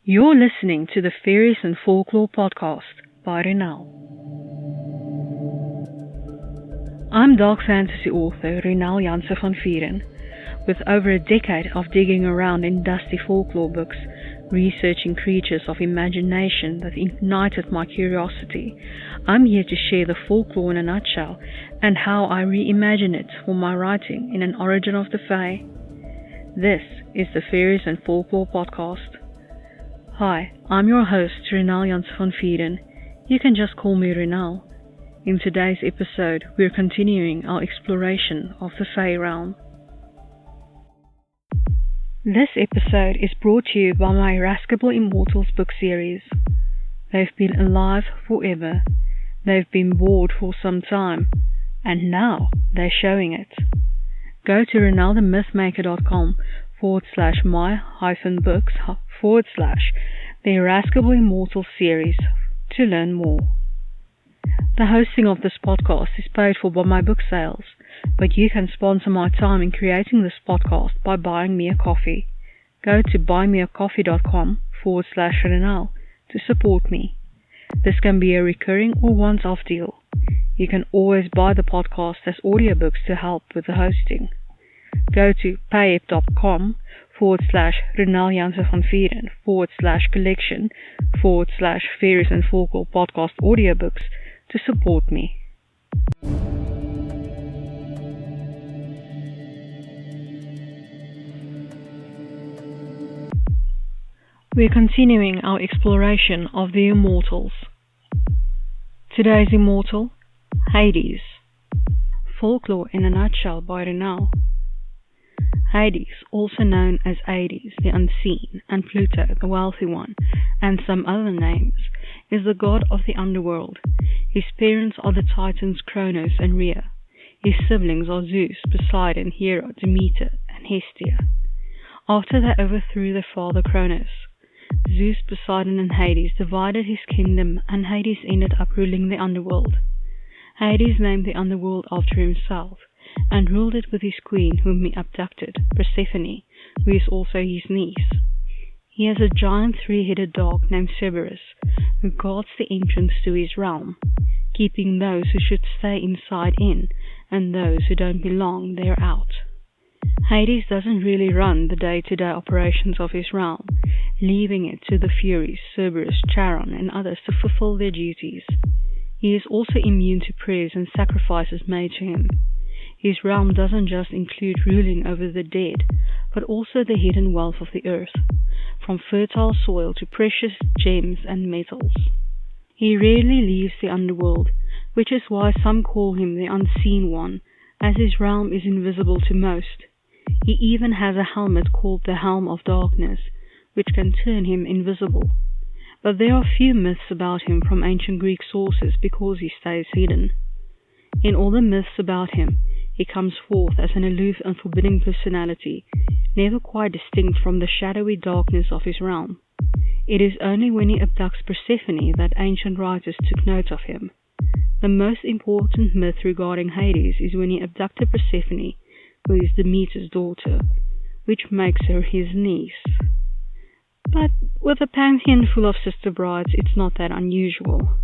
You're listening to the Faeries and Folklore podcast by Ronel. I'm dark fantasy author Ronel Janse van Vuuren. With over a decade of digging around in dusty folklore books, researching creatures of imagination that ignited my curiosity, I'm here to share the folklore in a nutshell and how I reimagine it for my writing in an origin of the Fae. This is the Faeries and Folklore podcast. Hi, I'm your host Ronel Janse van Vuuren. You can just call me Ronel. In today's episode, we're continuing our exploration of the Fae realm. This episode is brought to you by my Irascible Immortals book series. They've been alive forever. They've been bored for some time. And now they're showing it. Go to ronelthemythmaker.com/my-books/the Irascible Immortals series to learn more. The hosting of this podcast is paid for by my book sales, but you can sponsor my time in creating this podcast by buying me a coffee. Go to buymeacoffee.com/Ronel to support me. This can be a recurring or once-off deal. You can always buy the podcast as audiobooks to help with the hosting. Go to payep.com/Ronel Janse van Vuuren/collection/Faeries and Folklore podcast audiobooks to support me. We're continuing our exploration of the Immortals. Today's Immortal, Hades. Folklore in a nutshell by Ronel. Hades, also known as Hades, the Unseen, and Pluto, the Wealthy One, and some other names, is the god of the underworld. His parents are the titans Kronos and Rhea. His siblings are Zeus, Poseidon, Hera, Demeter, and Hestia. After they overthrew their father Kronos, Zeus, Poseidon, and Hades divided his kingdom, and Hades ended up ruling the underworld. Hades named the underworld after himself, and ruled it with his queen, whom he abducted, Persephone, who is also his niece. He has a giant three-headed dog named Cerberus, who guards the entrance to his realm, keeping those who should stay inside in, and those who don't belong there out. Hades doesn't really run the day-to-day operations of his realm, leaving it to the Furies, Cerberus, Charon, and others to fulfill their duties. He is also immune to prayers and sacrifices made to him. His realm doesn't just include ruling over the dead, but also the hidden wealth of the earth, from fertile soil to precious gems and metals. He rarely leaves the underworld, which is why some call him the Unseen One, as his realm is invisible to most. He even has a helmet called the Helm of Darkness, which can turn him invisible. But there are few myths about him from ancient Greek sources because he stays hidden. In all the myths about him, he comes forth as an aloof and forbidding personality, never quite distinct from the shadowy darkness of his realm. It is only when he abducts Persephone that ancient writers took note of him. The most important myth regarding Hades is when he abducted Persephone, who is Demeter's daughter, which makes her his niece. But with a pantheon full of sister brides, it's not that unusual.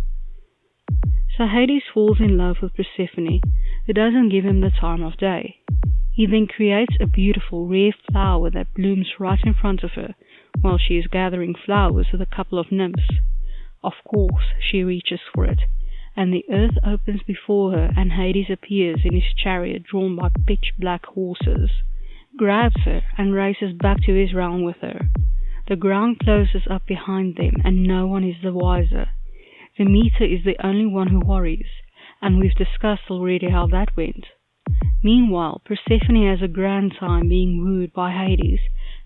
So Hades falls in love with Persephone, who doesn't give him the time of day. He then creates a beautiful rare flower that blooms right in front of her, while she is gathering flowers with a couple of nymphs. Of course, she reaches for it, and the earth opens before her, and Hades appears in his chariot drawn by pitch-black horses, grabs her, and races back to his realm with her. The ground closes up behind them, and no one is the wiser. Demeter is the only one who worries, and we've discussed already how that went. Meanwhile, Persephone has a grand time being wooed by Hades,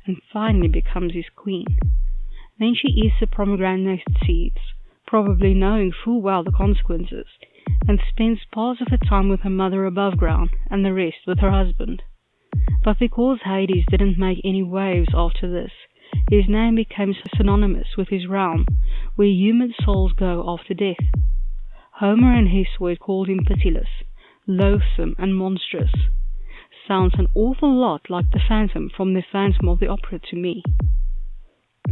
and finally becomes his queen. Then she eats the pomegranate seeds, probably knowing full well the consequences, and spends parts of her time with her mother above ground, and the rest with her husband. But because Hades didn't make any waves after this, his name became synonymous with his realm, where human souls go after death. Homer and Hesiod called him pitiless, loathsome, and monstrous. Sounds an awful lot like the Phantom from the Phantom of the Opera to me.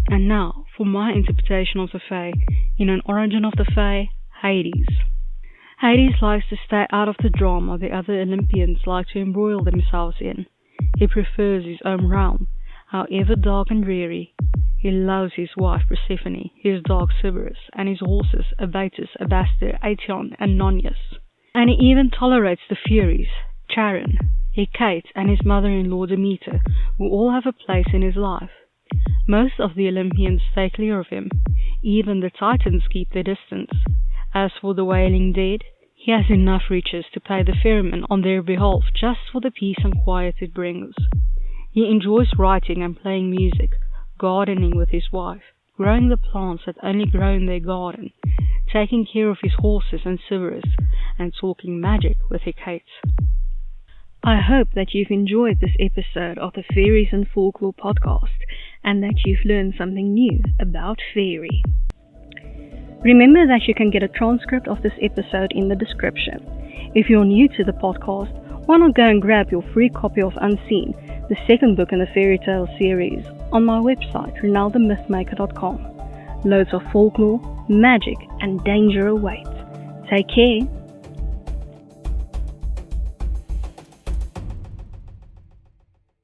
And now, for my interpretation of the Fae in An Origin of the Fae, Hades. Hades likes to stay out of the drama the other Olympians like to embroil themselves in. He prefers his own realm, however dark and dreary. He loves his wife Persephone, his dog Cerberus, and his horses Abatus, Abaster, Aetion, and Nonius. And he even tolerates the Furies, Charon, Hecate, and his mother-in-law Demeter, who all have a place in his life. Most of the Olympians stay clear of him. Even the Titans keep their distance. As for the wailing dead, he has enough riches to pay the ferryman on their behalf just for the peace and quiet it brings. He enjoys writing and playing music, gardening with his wife, growing the plants that only grow in their garden, taking care of his horses and Cerberus, and talking magic with Hecate. I hope that you've enjoyed this episode of the Faeries and Folklore podcast, and that you've learned something new about fairy. Remember that you can get a transcript of this episode in the description. If you're new to the podcast, why not go and grab your free copy of Unseen, the second book in the fairy tale series, on my website, ronelthemythmaker.com. Loads of folklore, magic, and danger await. Take care.